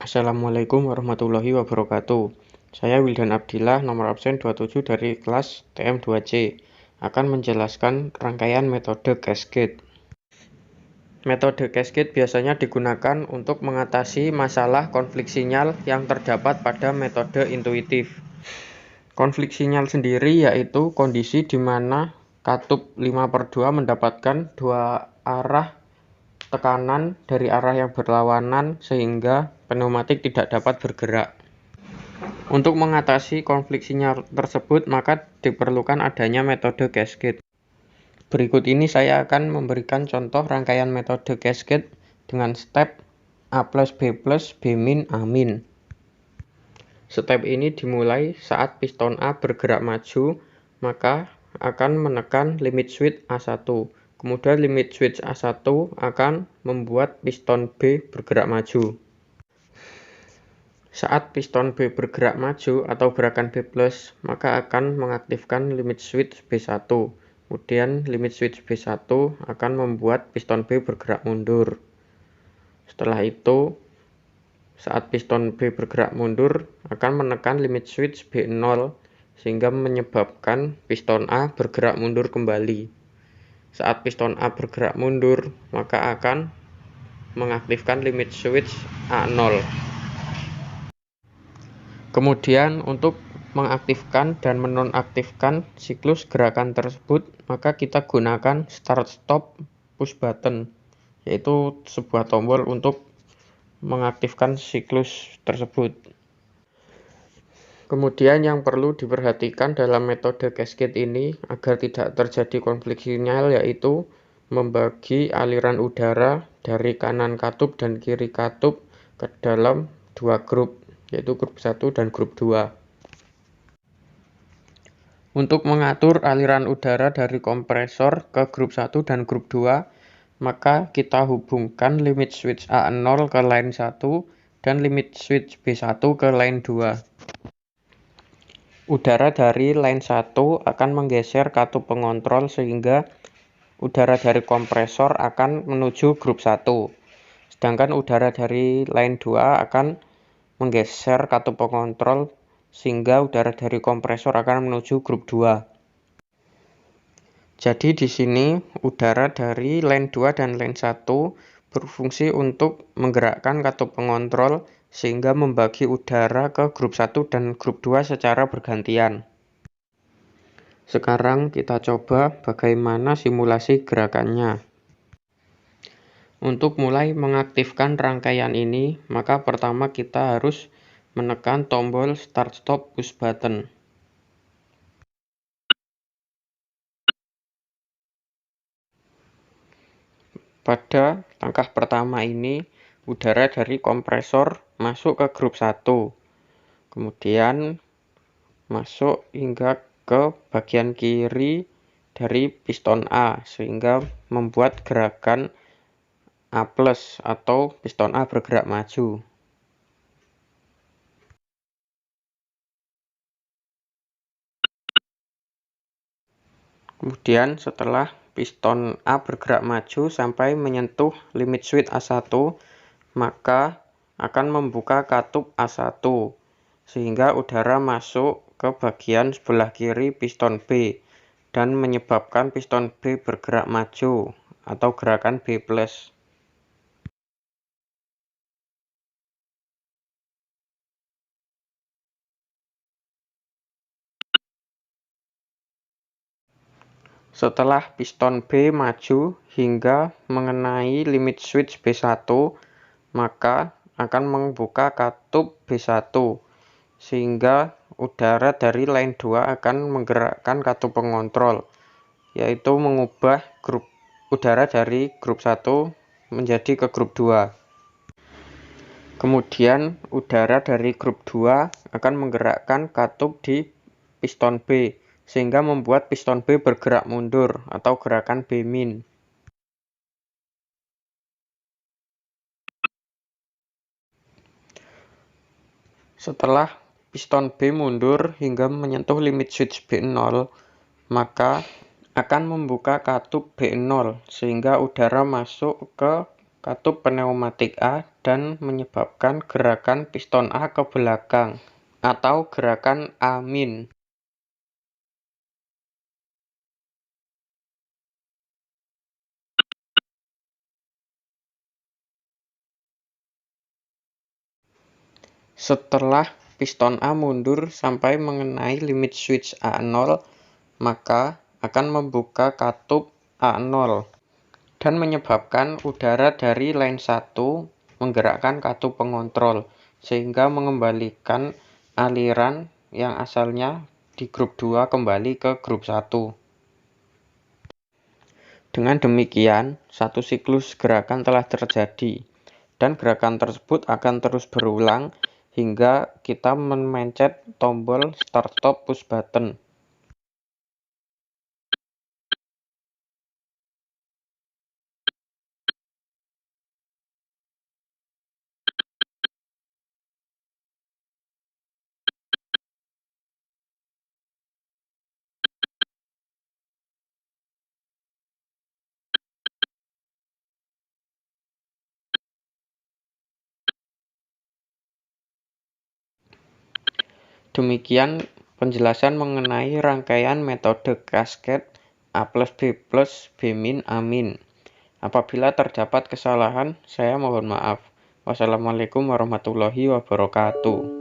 Assalamualaikum warahmatullahi wabarakatuh. Saya Wildan Abdillah, nomor absen 27 dari kelas TM2C, akan menjelaskan rangkaian metode cascade. Metode cascade biasanya digunakan untuk mengatasi masalah konflik sinyal yang terdapat pada metode intuitif. Konflik sinyal sendiri yaitu kondisi di mana katup 5/2 mendapatkan dua arah tekanan dari arah yang berlawanan sehingga pneumatik tidak dapat bergerak. Untuk mengatasi konflik sinyal tersebut, maka diperlukan adanya metode cascade. Berikut ini saya akan memberikan contoh rangkaian metode cascade dengan step A plus B plus B min A min. Step ini dimulai saat piston A bergerak maju, maka akan menekan limit switch A1. Kemudian limit switch A1 akan membuat piston B bergerak maju. Saat piston B bergerak maju atau gerakan B+, maka akan mengaktifkan limit switch B1. Kemudian limit switch B1 akan membuat piston B bergerak mundur. Setelah itu, saat piston B bergerak mundur, akan menekan limit switch B0 sehingga menyebabkan piston A bergerak mundur kembali. Saat piston A bergerak mundur, maka akan mengaktifkan limit switch A0. Kemudian untuk mengaktifkan dan menonaktifkan siklus gerakan tersebut, maka kita gunakan start stop push button, yaitu sebuah tombol untuk mengaktifkan siklus tersebut. Kemudian yang perlu diperhatikan dalam metode cascade ini agar tidak terjadi konflik sinyal yaitu membagi aliran udara dari kanan katup dan kiri katup ke dalam dua grup, yaitu grup 1 dan grup 2. Untuk mengatur aliran udara dari kompresor ke grup 1 dan grup 2, maka kita hubungkan limit switch A0 ke line 1 dan limit switch B1 ke line 2. Udara dari line 1 akan menggeser katup pengontrol sehingga udara dari kompresor akan menuju grup 1. Sedangkan udara dari line 2 akan menggeser katup pengontrol sehingga udara dari kompresor akan menuju grup 2. Jadi di sini udara dari line 2 dan line 1 berfungsi untuk menggerakkan katup pengontrol sehingga membagi udara ke grup 1 dan grup 2 secara bergantian. Sekarang kita coba bagaimana simulasi gerakannya. Untuk mulai mengaktifkan rangkaian ini, maka pertama kita harus menekan tombol start stop push button. Pada langkah pertama ini, udara dari kompresor masuk ke grup 1. Kemudian masuk hingga ke bagian kiri dari piston A sehingga membuat gerakan A+ atau piston A bergerak maju. Kemudian setelah piston A bergerak maju sampai menyentuh limit switch A1, maka akan membuka katup A1 sehingga udara masuk ke bagian sebelah kiri piston B dan menyebabkan piston B bergerak maju atau gerakan B+. Setelah piston B maju hingga mengenai limit switch B1, maka akan membuka katup B1 sehingga udara dari line 2 akan menggerakkan katup pengontrol, yaitu mengubah grup udara dari grup 1 menjadi ke grup 2. Kemudian udara dari grup 2 akan menggerakkan katup di piston B sehingga membuat piston B bergerak mundur atau gerakan B min. Setelah piston B mundur hingga menyentuh limit switch B0, maka akan membuka katup B0 sehingga udara masuk ke katup pneumatik A dan menyebabkan gerakan piston A ke belakang, atau gerakan A-. Setelah piston A mundur sampai mengenai limit switch A0, maka akan membuka katup A0 dan menyebabkan udara dari line 1 menggerakkan katup pengontrol, sehingga mengembalikan aliran yang asalnya di grup 2 kembali ke grup 1. Dengan demikian, satu siklus gerakan telah terjadi, dan gerakan tersebut akan terus berulang hingga kita memencet tombol start stop push button. Demikian penjelasan mengenai rangkaian metode cascade A plus B plus B min A min. Apabila terdapat kesalahan, saya mohon maaf. Wassalamualaikum warahmatullahi wabarakatuh.